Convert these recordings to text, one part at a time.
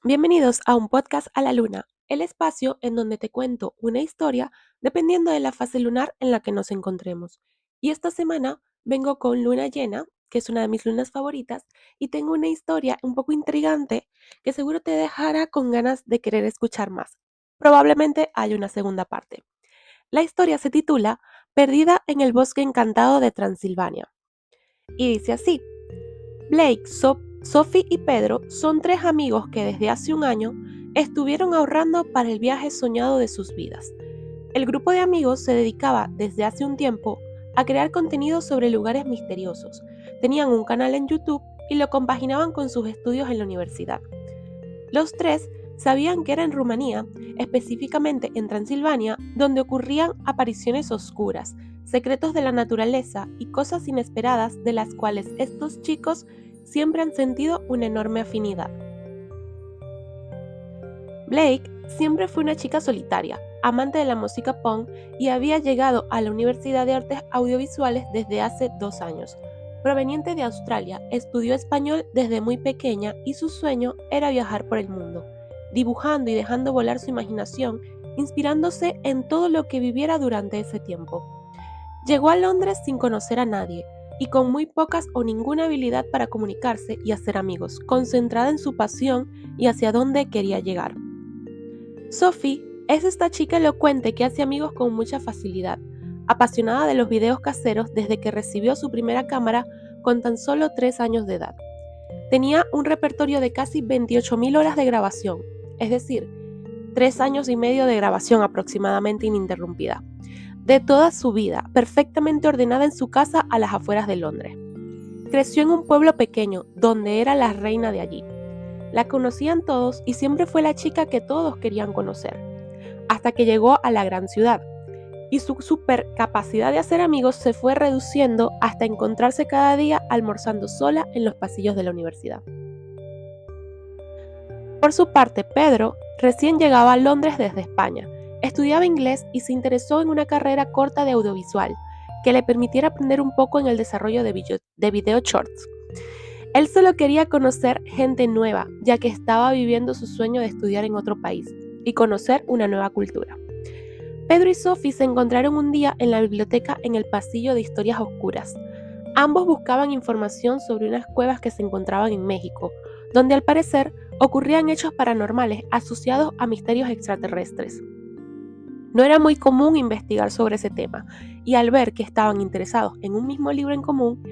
Bienvenidos a un podcast a la luna, el espacio en donde te cuento una historia dependiendo de la fase lunar en la que nos encontremos. Y esta semana vengo con luna llena, que es una de mis lunas favoritas, y tengo una historia un poco intrigante que seguro te dejará con ganas de querer escuchar más. Probablemente haya una segunda parte. La historia se titula Perdida en el bosque encantado de Transilvania. Y dice así. Blake, Sophie y Pedro son tres amigos que desde hace un año estuvieron ahorrando para el viaje soñado de sus vidas. El grupo de amigos se dedicaba desde hace un tiempo a crear contenido sobre lugares misteriosos. Tenían un canal en YouTube y lo compaginaban con sus estudios en la universidad. Los tres sabían que era en Rumanía, específicamente en Transilvania, donde ocurrían apariciones oscuras, secretos de la naturaleza y cosas inesperadas de las cuales estos chicos siempre han sentido una enorme afinidad. Blake siempre fue una chica solitaria, amante de la música punk y había llegado a la Universidad de Artes Audiovisuales desde hace 2 años. Proveniente de Australia, estudió español desde muy pequeña y su sueño era viajar por el mundo, dibujando y dejando volar su imaginación, inspirándose en todo lo que viviera durante ese tiempo. Llegó a Londres sin conocer a nadie y con muy pocas o ninguna habilidad para comunicarse y hacer amigos, concentrada en su pasión y hacia dónde quería llegar. Sophie es esta chica elocuente que hace amigos con mucha facilidad, apasionada de los videos caseros desde que recibió su primera cámara con tan solo 3 años de edad. Tenía un repertorio de casi 28.000 horas de grabación, es decir, 3 años y medio de grabación aproximadamente ininterrumpida, de toda su vida, perfectamente ordenada en su casa a las afueras de Londres. Creció en un pueblo pequeño, donde era la reina de allí. La conocían todos y siempre fue la chica que todos querían conocer, hasta que llegó a la gran ciudad. Y su super capacidad de hacer amigos se fue reduciendo hasta encontrarse cada día almorzando sola en los pasillos de la universidad. Por su parte, Pedro recién llegaba a Londres desde España. Estudiaba inglés y se interesó en una carrera corta de audiovisual que le permitiera aprender un poco en el desarrollo de video shorts. Él solo quería conocer gente nueva, ya que estaba viviendo su sueño de estudiar en otro país y conocer una nueva cultura. Pedro y Sophie se encontraron un día en la biblioteca en el pasillo de historias oscuras. Ambos buscaban información sobre unas cuevas que se encontraban en México, donde al parecer ocurrían hechos paranormales asociados a misterios extraterrestres. No era muy común investigar sobre ese tema, y al ver que estaban interesados en un mismo libro en común,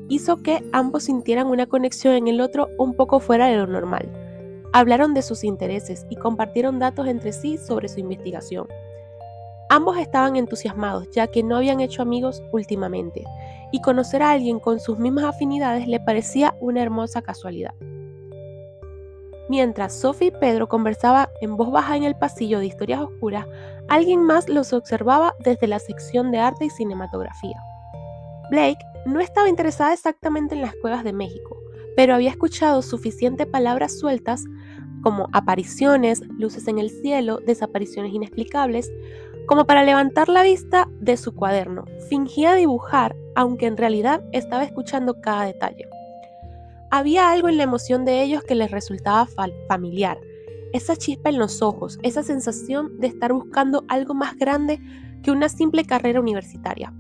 hizo que ambos sintieran una conexión en el otro un poco fuera de lo normal. Hablaron de sus intereses y compartieron datos entre sí sobre su investigación. Ambos estaban entusiasmados ya que no habían hecho amigos últimamente, y conocer a alguien con sus mismas afinidades le parecía una hermosa casualidad. Mientras Sophie y Pedro conversaban en voz baja en el pasillo de historias oscuras, alguien más los observaba desde la sección de arte y cinematografía. Blake no estaba interesada exactamente en las cuevas de México, pero había escuchado suficientes palabras sueltas como apariciones, luces en el cielo, desapariciones inexplicables, como para levantar la vista de su cuaderno. Fingía dibujar, aunque en realidad estaba escuchando cada detalle. Había algo en la emoción de ellos que les resultaba familiar, esa chispa en los ojos, esa sensación de estar buscando algo más grande que una simple carrera universitaria.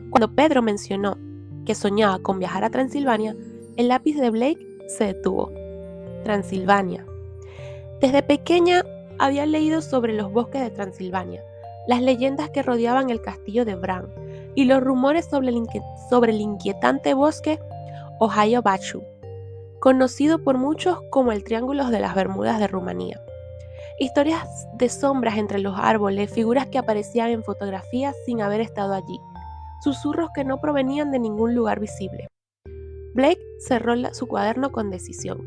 Cuando Pedro mencionó que soñaba con viajar a Transilvania, el lápiz de Blake se detuvo. Transilvania. Desde pequeña había leído sobre los bosques de Transilvania, las leyendas que rodeaban el castillo de Bran y los rumores sobre el inquietante bosque Ohio Bachu, conocido por muchos como el Triángulo de las Bermudas de Rumanía. Historias de sombras entre los árboles, figuras que aparecían en fotografías sin haber estado allí, susurros que no provenían de ningún lugar visible. Blake cerró su cuaderno con decisión.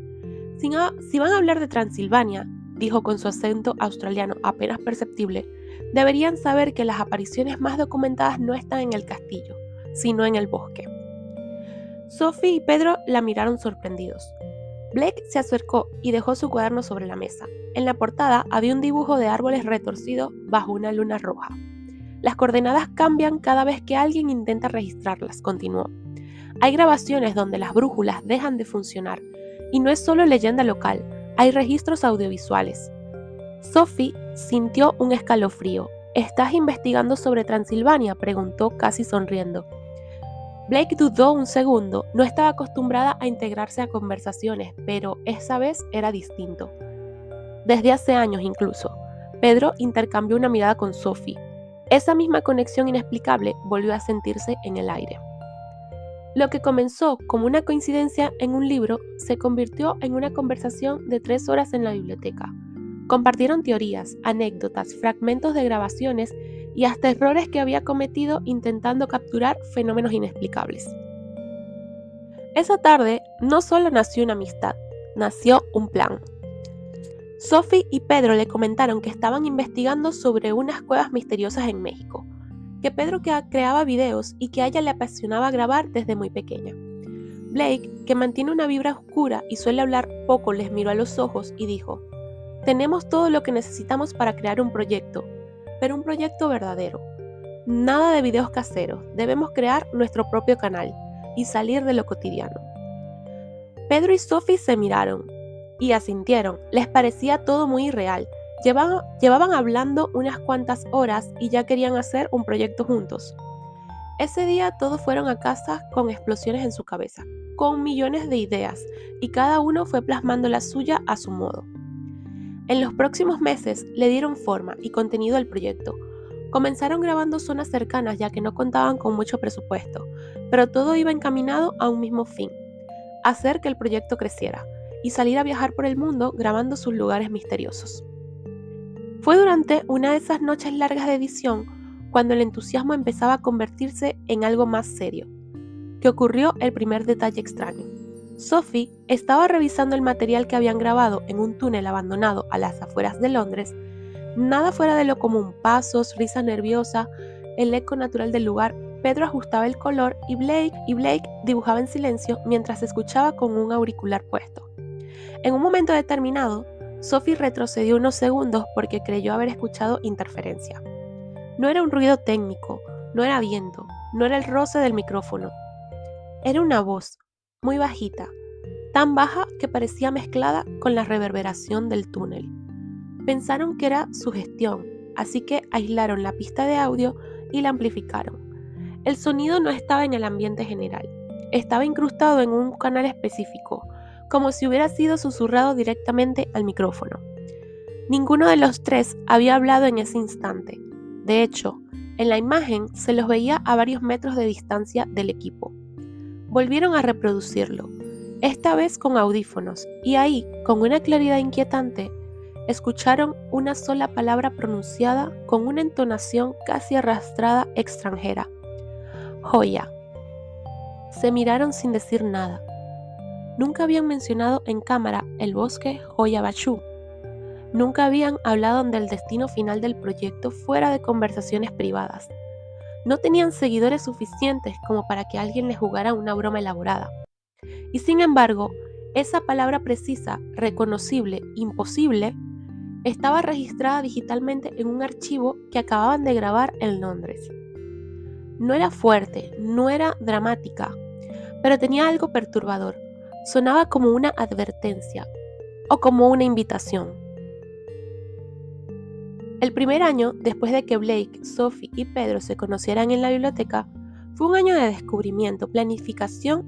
Si van a hablar de Transilvania, dijo con su acento australiano apenas perceptible, deberían saber que las apariciones más documentadas no están en el castillo, sino en el bosque. Sophie y Pedro la miraron sorprendidos. Blake se acercó y dejó su cuaderno sobre la mesa. En la portada había un dibujo de árboles retorcidos bajo una luna roja. Las coordenadas cambian cada vez que alguien intenta registrarlas, continuó. Hay grabaciones donde las brújulas dejan de funcionar, y no es solo leyenda local. hay registros audiovisuales. Sophie sintió un escalofrío. ¿Estás investigando sobre Transilvania?, preguntó casi sonriendo. Blake dudó un segundo. No estaba acostumbrada a integrarse a conversaciones, pero esa vez era distinto. Desde hace años incluso, Pedro intercambió una mirada con Sophie. Esa misma conexión inexplicable volvió a sentirse en el aire. Lo que comenzó como una coincidencia en un libro se convirtió en una conversación de 3 horas en la biblioteca. Compartieron teorías, anécdotas, fragmentos de grabaciones y hasta errores que había cometido intentando capturar fenómenos inexplicables. Esa tarde no solo nació una amistad, nació un plan. Sophie y Pedro le comentaron que estaban investigando sobre unas cuevas misteriosas en México, que Pedro creaba videos y que a ella le apasionaba grabar desde muy pequeña. Blake, que mantiene una vibra oscura y suele hablar poco, les miró a los ojos y dijo: «Tenemos todo lo que necesitamos para crear un proyecto, pero un proyecto verdadero. Nada de videos caseros, debemos crear nuestro propio canal y salir de lo cotidiano». Pedro y Sophie se miraron y asintieron, les parecía todo muy irreal. Llevaban hablando unas cuantas horas y ya querían hacer un proyecto juntos. Ese día todos fueron a casa con explosiones en su cabeza, con millones de ideas, y cada uno fue plasmando la suya a su modo. En los próximos meses le dieron forma y contenido al proyecto. Comenzaron grabando zonas cercanas ya que no contaban con mucho presupuesto, pero todo iba encaminado a un mismo fin: hacer que el proyecto creciera y salir a viajar por el mundo grabando sus lugares misteriosos. Fue durante una de esas noches largas de edición, cuando el entusiasmo empezaba a convertirse en algo más serio, que ocurrió el primer detalle extraño. Sophie estaba revisando el material que habían grabado en un túnel abandonado a las afueras de Londres. Nada fuera de lo común: pasos, risa nerviosa, el eco natural del lugar. Pedro ajustaba el color y Blake dibujaba en silencio mientras escuchaba con un auricular puesto. En un momento determinado, Sophie retrocedió unos segundos porque creyó haber escuchado interferencia. No era un ruido técnico, no era viento, no era el roce del micrófono. Era una voz, muy bajita, tan baja que parecía mezclada con la reverberación del túnel. Pensaron que era sugestión, así que aislaron la pista de audio y la amplificaron. El sonido no estaba en el ambiente general, estaba incrustado en un canal específico, como si hubiera sido susurrado directamente al micrófono. Ninguno de los tres había hablado en ese instante. De hecho, en la imagen se los veía a varios metros de distancia del equipo. Volvieron a reproducirlo, esta vez con audífonos, y ahí, con una claridad inquietante, escucharon una sola palabra pronunciada con una entonación casi arrastrada extranjera: «Joya». Se miraron sin decir nada. Nunca habían mencionado en cámara el bosque Joya Bachu. Nunca habían hablado del destino final del proyecto fuera de conversaciones privadas. No tenían seguidores suficientes como para que alguien les jugara una broma elaborada. Y sin embargo, esa palabra precisa, reconocible, imposible, estaba registrada digitalmente en un archivo que acababan de grabar en Londres. No era fuerte, no era dramática, pero tenía algo perturbador. Sonaba como una advertencia o como una invitación. El primer año, después de que Blake, Sophie y Pedro se conocieran en la biblioteca, fue un año de descubrimiento, planificación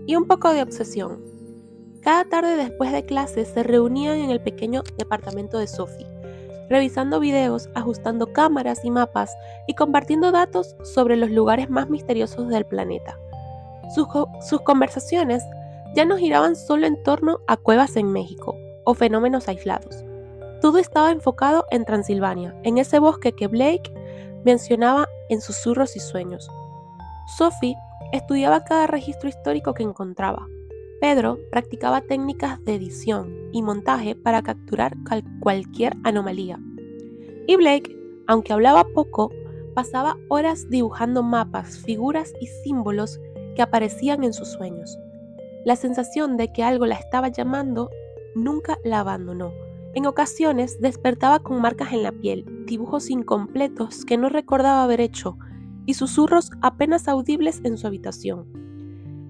y un poco de obsesión. Cada tarde después de clases se reunían en el pequeño departamento de Sophie, revisando videos, ajustando cámaras y mapas y compartiendo datos sobre los lugares más misteriosos del planeta. Sus conversaciones ya no giraban solo en torno a cuevas en México o fenómenos aislados. Todo estaba enfocado en Transilvania, en ese bosque que Blake mencionaba en Susurros y Sueños. Sophie estudiaba cada registro histórico que encontraba. Pedro practicaba técnicas de edición y montaje para capturar cualquier anomalía. Y Blake, aunque hablaba poco, pasaba horas dibujando mapas, figuras y símbolos que aparecían en sus sueños. La sensación de que algo la estaba llamando nunca la abandonó. En ocasiones despertaba con marcas en la piel, dibujos incompletos que no recordaba haber hecho y susurros apenas audibles en su habitación.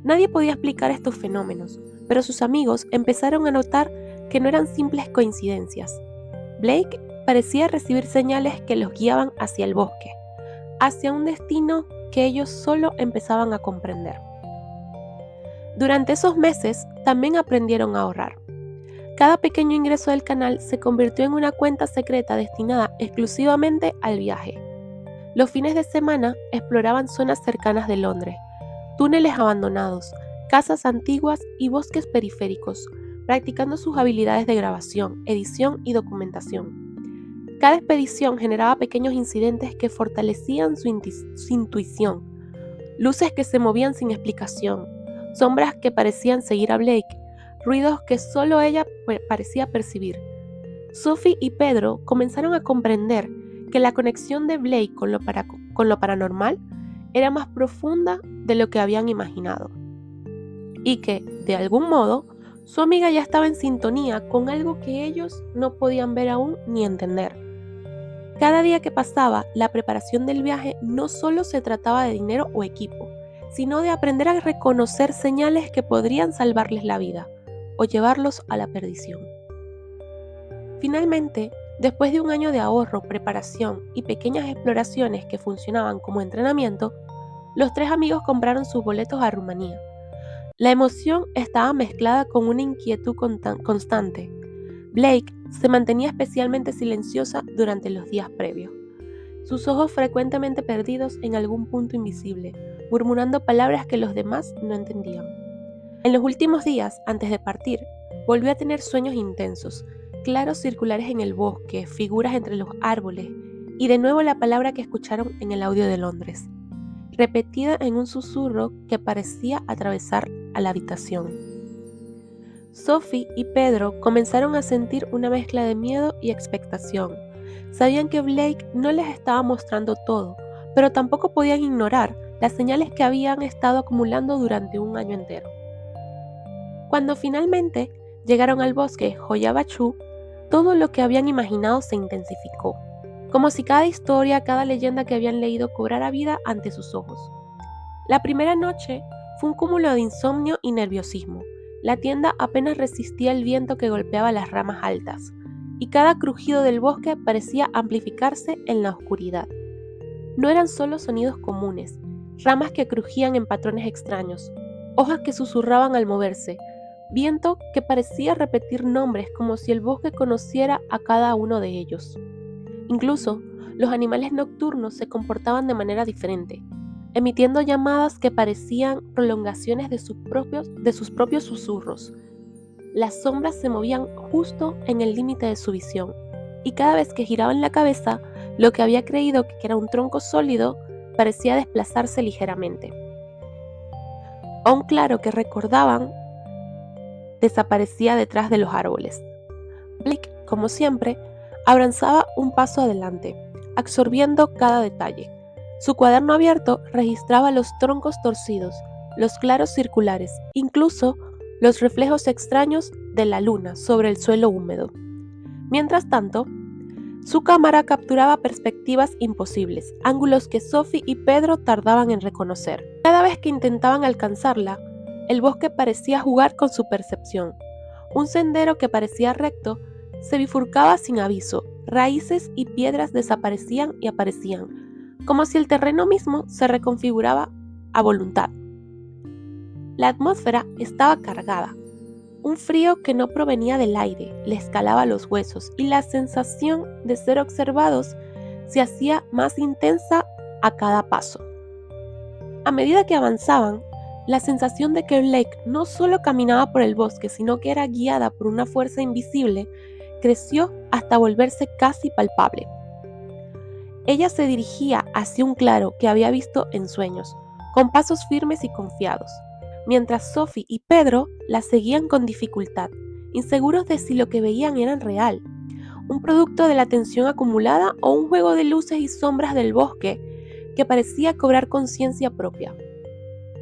Nadie podía explicar estos fenómenos, pero sus amigos empezaron a notar que no eran simples coincidencias. Blake parecía recibir señales que los guiaban hacia el bosque, hacia un destino que ellos solo empezaban a comprender. Durante esos meses también aprendieron a ahorrar. Cada pequeño ingreso del canal se convirtió en una cuenta secreta destinada exclusivamente al viaje. Los fines de semana exploraban zonas cercanas de Londres, túneles abandonados, casas antiguas y bosques periféricos, practicando sus habilidades de grabación, edición y documentación. Cada expedición generaba pequeños incidentes que fortalecían su intuición, luces que se movían sin explicación, sombras que parecían seguir a Blake, ruidos que solo ella parecía percibir. Sophie y Pedro comenzaron a comprender que la conexión de Blake con lo paranormal era más profunda de lo que habían imaginado, y que, de algún modo, su amiga ya estaba en sintonía con algo que ellos no podían ver aún ni entender. Cada día que pasaba, la preparación del viaje no solo se trataba de dinero o equipo, sino de aprender a reconocer señales que podrían salvarles la vida o llevarlos a la perdición. Finalmente, después de un año de ahorro, preparación y pequeñas exploraciones que funcionaban como entrenamiento, los tres amigos compraron sus boletos a Rumanía. La emoción estaba mezclada con una inquietud constante. Blake se mantenía especialmente silenciosa durante los días previos, sus ojos frecuentemente perdidos en algún punto invisible, murmurando palabras que los demás no entendían. En los últimos días, antes de partir, volvió a tener sueños intensos, claros circulares en el bosque, figuras entre los árboles, y de nuevo la palabra que escucharon en el audio de Londres, repetida en un susurro que parecía atravesar a la habitación. Sophie y Pedro comenzaron a sentir una mezcla de miedo y expectación. Sabían que Blake no les estaba mostrando todo, pero tampoco podían ignorar las señales que habían estado acumulando durante un año entero. Cuando finalmente llegaron al bosque Hoya-Bachu, todo lo que habían imaginado se intensificó, como si cada historia, cada leyenda que habían leído cobrara vida ante sus ojos. La primera noche fue un cúmulo de insomnio y nerviosismo. La tienda apenas resistía el viento que golpeaba las ramas altas, y cada crujido del bosque parecía amplificarse en la oscuridad. No eran solo sonidos comunes, ramas que crujían en patrones extraños, hojas que susurraban al moverse, viento que parecía repetir nombres como si el bosque conociera a cada uno de ellos. Incluso, los animales nocturnos se comportaban de manera diferente, emitiendo llamadas que parecían prolongaciones de sus propios susurros. Las sombras se movían justo en el límite de su visión, y cada vez que giraban la cabeza, lo que había creído que era un tronco sólido parecía desplazarse ligeramente. Un claro que recordaban desaparecía detrás de los árboles. Blake, como siempre, avanzaba un paso adelante, absorbiendo cada detalle. Su cuaderno abierto registraba los troncos torcidos, los claros circulares, incluso los reflejos extraños de la luna sobre el suelo húmedo. Mientras tanto, su cámara capturaba perspectivas imposibles, ángulos que Sophie y Pedro tardaban en reconocer. Cada vez que intentaban alcanzarla, el bosque parecía jugar con su percepción. Un sendero que parecía recto se bifurcaba sin aviso, raíces y piedras desaparecían y aparecían, como si el terreno mismo se reconfiguraba a voluntad. La atmósfera estaba cargada. Un frío que no provenía del aire les calaba los huesos y la sensación de ser observados se hacía más intensa a cada paso. A medida que avanzaban, la sensación de que Blake no solo caminaba por el bosque, sino que era guiada por una fuerza invisible, creció hasta volverse casi palpable. Ella se dirigía hacia un claro que había visto en sueños, con pasos firmes y confiados, mientras Sophie y Pedro la seguían con dificultad, inseguros de si lo que veían era real, un producto de la tensión acumulada o un juego de luces y sombras del bosque que parecía cobrar conciencia propia.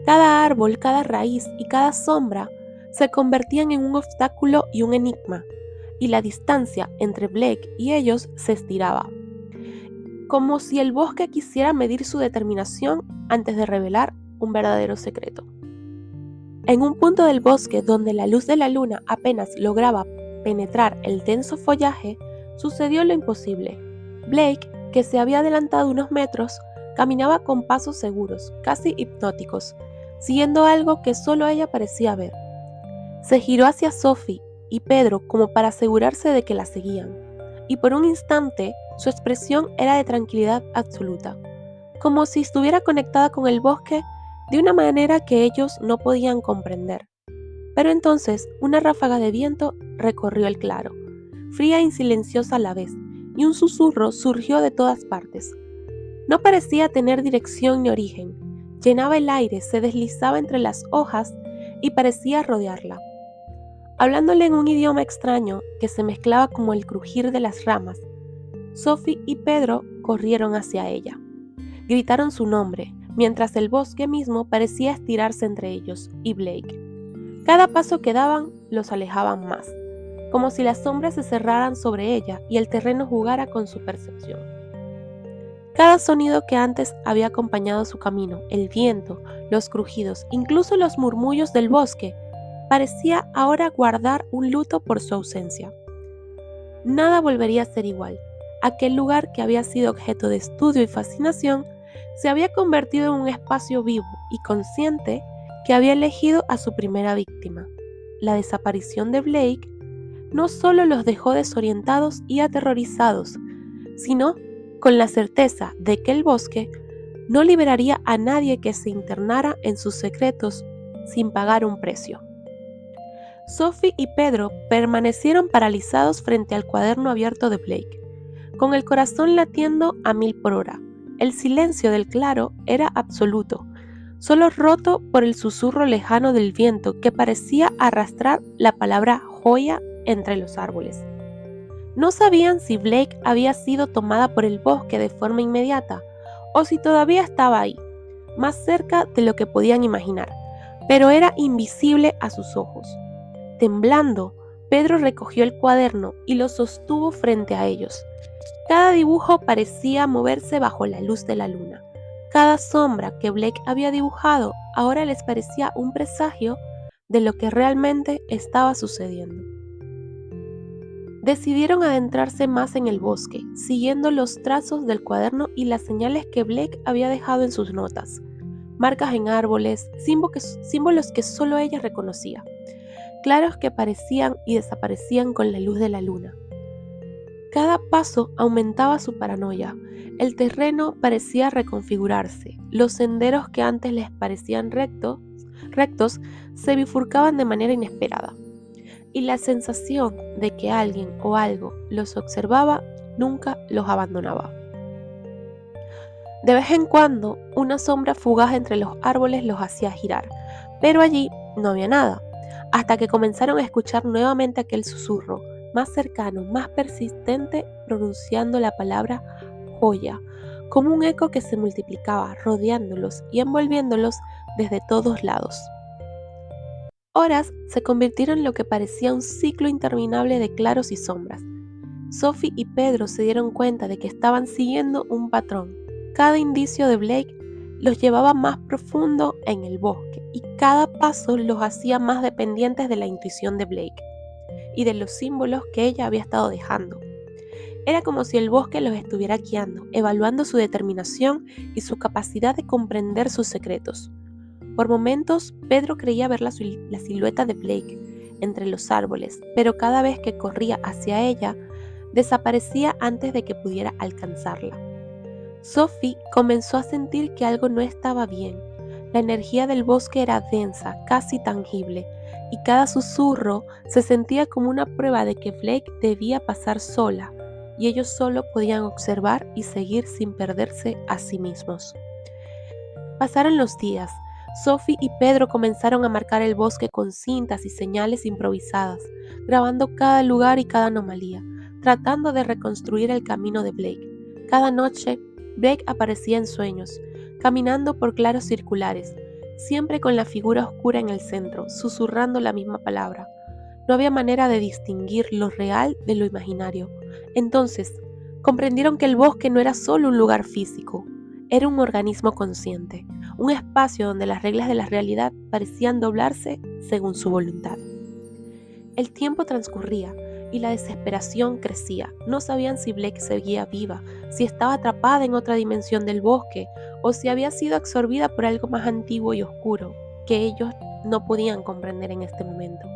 Cada árbol, cada raíz y cada sombra se convertían en un obstáculo y un enigma, y la distancia entre Blake y ellos se estiraba, como si el bosque quisiera medir su determinación antes de revelar un verdadero secreto. En un punto del bosque donde la luz de la luna apenas lograba penetrar el denso follaje, sucedió lo imposible. Blake, que se había adelantado unos metros, caminaba con pasos seguros, casi hipnóticos, siguiendo algo que solo ella parecía ver. Se giró hacia Sophie y Pedro como para asegurarse de que la seguían, y por un instante su expresión era de tranquilidad absoluta, como si estuviera conectada con el bosque de una manera que ellos no podían comprender. Pero entonces una ráfaga de viento recorrió el claro, fría y silenciosa a la vez, y un susurro surgió de todas partes. No parecía tener dirección ni origen, llenaba el aire, se deslizaba entre las hojas y parecía rodearla. Hablándole en un idioma extraño que se mezclaba como el crujir de las ramas, Sophie y Pedro corrieron hacia ella. Gritaron su nombre, mientras el bosque mismo parecía estirarse entre ellos y Blake. Cada paso que daban los alejaban más, como si las sombras se cerraran sobre ella y el terreno jugara con su percepción. Cada sonido que antes había acompañado su camino, el viento, los crujidos, incluso los murmullos del bosque, parecía ahora guardar un luto por su ausencia. Nada volvería a ser igual. Aquel lugar que había sido objeto de estudio y fascinación se había convertido en un espacio vivo y consciente que había elegido a su primera víctima. La desaparición de Blake no solo los dejó desorientados y aterrorizados, sino con la certeza de que el bosque no liberaría a nadie que se internara en sus secretos sin pagar un precio. Sophie y Pedro permanecieron paralizados frente al cuaderno abierto de Blake, con el corazón latiendo a 1000 por hora. El silencio del claro era absoluto, solo roto por el susurro lejano del viento que parecía arrastrar la palabra joya entre los árboles. No sabían si Blake había sido tomada por el bosque de forma inmediata o si todavía estaba ahí, más cerca de lo que podían imaginar, pero era invisible a sus ojos. Temblando, Pedro recogió el cuaderno y lo sostuvo frente a ellos. Cada dibujo parecía moverse bajo la luz de la luna. Cada sombra que Blake había dibujado ahora les parecía un presagio de lo que realmente estaba sucediendo. Decidieron adentrarse más en el bosque, siguiendo los trazos del cuaderno y las señales que Blake había dejado en sus notas. Marcas en árboles, símbolos que solo ella reconocía. Claros que aparecían y desaparecían con la luz de la luna. Cada paso aumentaba su paranoia. El terreno parecía reconfigurarse. Los senderos que antes les parecían rectos se bifurcaban de manera inesperada. Y la sensación de que alguien o algo los observaba nunca los abandonaba. De vez en cuando, una sombra fugaz entre los árboles los hacía girar, pero allí no había nada, hasta que comenzaron a escuchar nuevamente aquel susurro, más cercano, más persistente, pronunciando la palabra joya, como un eco que se multiplicaba, rodeándolos y envolviéndolos desde todos lados. Horas se convirtieron en lo que parecía un ciclo interminable de claros y sombras. Sophie y Pedro se dieron cuenta de que estaban siguiendo un patrón. Cada indicio de Blake los llevaba más profundo en el bosque y cada paso los hacía más dependientes de la intuición de Blake y de los símbolos que ella había estado dejando. Era como si el bosque los estuviera guiando, evaluando su determinación y su capacidad de comprender sus secretos. Por momentos, Pedro creía ver la silueta de Blake entre los árboles, pero cada vez que corría hacia ella, desaparecía antes de que pudiera alcanzarla. Sophie comenzó a sentir que algo no estaba bien. La energía del bosque era densa, casi tangible, y cada susurro se sentía como una prueba de que Blake debía pasar sola, y ellos solo podían observar y seguir sin perderse a sí mismos. Pasaron los días. Sophie y Pedro comenzaron a marcar el bosque con cintas y señales improvisadas, grabando cada lugar y cada anomalía, tratando de reconstruir el camino de Blake. Cada noche, Blake aparecía en sueños, caminando por claros circulares, siempre con la figura oscura en el centro, susurrando la misma palabra. No había manera de distinguir lo real de lo imaginario. Entonces, comprendieron que el bosque no era solo un lugar físico, era un organismo consciente, un espacio donde las reglas de la realidad parecían doblarse según su voluntad. El tiempo transcurría, y la desesperación crecía. No sabían si Blake seguía viva, si estaba atrapada en otra dimensión del bosque o si había sido absorbida por algo más antiguo y oscuro que ellos no podían comprender en este momento.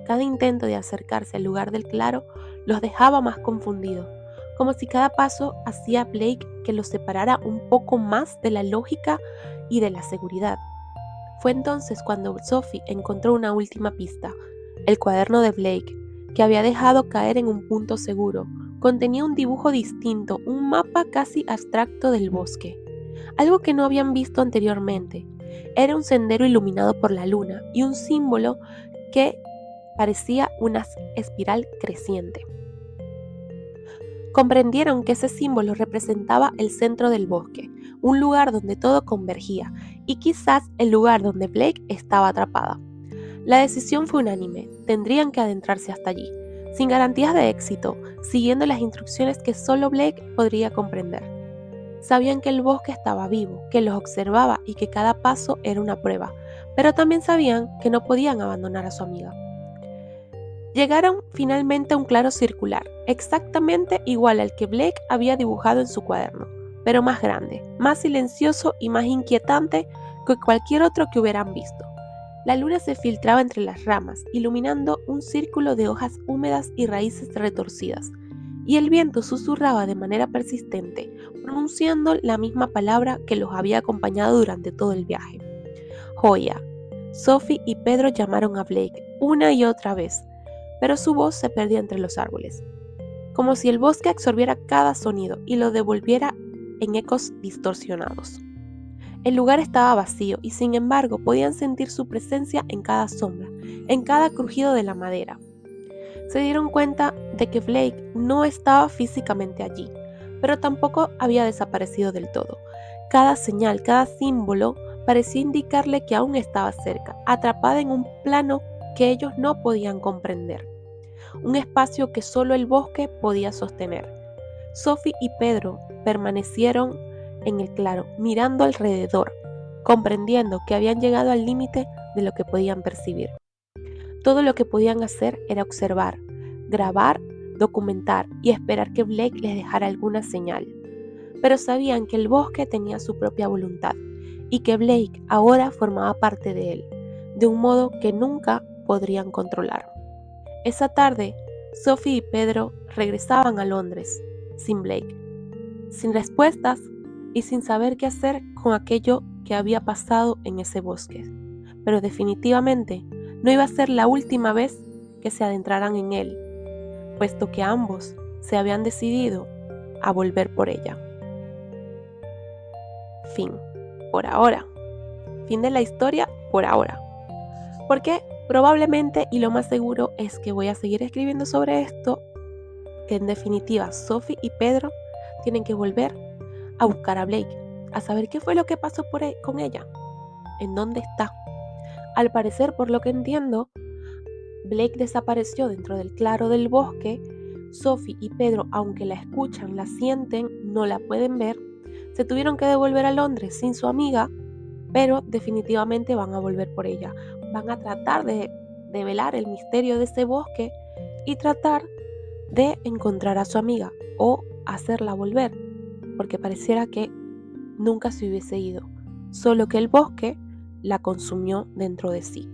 Cada intento de acercarse al lugar del claro los dejaba más confundidos, como si cada paso hacía Blake que los separara un poco más de la lógica y de la seguridad. Fue entonces cuando Sophie encontró una última pista, el cuaderno de Blake, que había dejado caer en un punto seguro. Contenía un dibujo distinto, un mapa casi abstracto del bosque, algo que no habían visto anteriormente. Era un sendero iluminado por la luna y un símbolo que parecía una espiral creciente. Comprendieron que ese símbolo representaba el centro del bosque, un lugar donde todo convergía y quizás el lugar donde Blake estaba atrapada. La decisión fue unánime, tendrían que adentrarse hasta allí, sin garantías de éxito, siguiendo las instrucciones que solo Blake podría comprender. Sabían que el bosque estaba vivo, que los observaba y que cada paso era una prueba, pero también sabían que no podían abandonar a su amiga. Llegaron finalmente a un claro circular, exactamente igual al que Blake había dibujado en su cuaderno, pero más grande, más silencioso y más inquietante que cualquier otro que hubieran visto. La luna se filtraba entre las ramas, iluminando un círculo de hojas húmedas y raíces retorcidas, y el viento susurraba de manera persistente, pronunciando la misma palabra que los había acompañado durante todo el viaje. Joya. Sophie y Pedro llamaron a Blake una y otra vez, pero su voz se perdía entre los árboles, como si el bosque absorbiera cada sonido y lo devolviera en ecos distorsionados. El lugar estaba vacío y sin embargo podían sentir su presencia en cada sombra, en cada crujido de la madera. Se dieron cuenta de que Blake no estaba físicamente allí, pero tampoco había desaparecido del todo. Cada señal, cada símbolo parecía indicarle que aún estaba cerca, atrapada en un plano que ellos no podían comprender. Un espacio que solo el bosque podía sostener. Sophie y Pedro permanecieron en el claro, mirando alrededor, comprendiendo que habían llegado al límite de lo que podían percibir. Todo lo que podían hacer era observar, grabar, documentar y esperar que Blake les dejara alguna señal. Pero sabían que el bosque tenía su propia voluntad y que Blake ahora formaba parte de él, de un modo que nunca podrían controlar. Esa tarde, Sophie y Pedro regresaban a Londres, sin Blake, sin respuestas y sin saber qué hacer con aquello que había pasado en ese bosque. Pero definitivamente no iba a ser la última vez que se adentraran en él, puesto que ambos se habían decidido a volver por ella. Fin. Por ahora. Fin de la historia por ahora. Porque probablemente y lo más seguro es que voy a seguir escribiendo sobre esto, que en definitiva Sophie y Pedro tienen que volver a buscar a Blake, a saber qué fue lo que pasó con ella, en dónde está. Al parecer, por lo que entiendo, Blake desapareció dentro del claro del bosque. Sophie y Pedro, aunque la escuchan, la sienten, no la pueden ver, se tuvieron que devolver a Londres sin su amiga, pero definitivamente van a volver por ella. Van a tratar de develar el misterio de ese bosque y tratar de encontrar a su amiga o hacerla volver, porque pareciera que nunca se hubiese ido, solo que el bosque la consumió dentro de sí.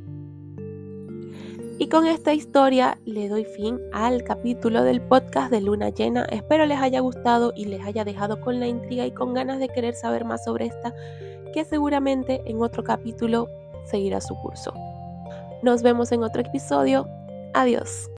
Y con esta historia le doy fin al capítulo del podcast de Luna Llena. Espero les haya gustado y les haya dejado con la intriga y con ganas de querer saber más sobre esta, que seguramente en otro capítulo seguirá su curso. Nos vemos en otro episodio. Adiós.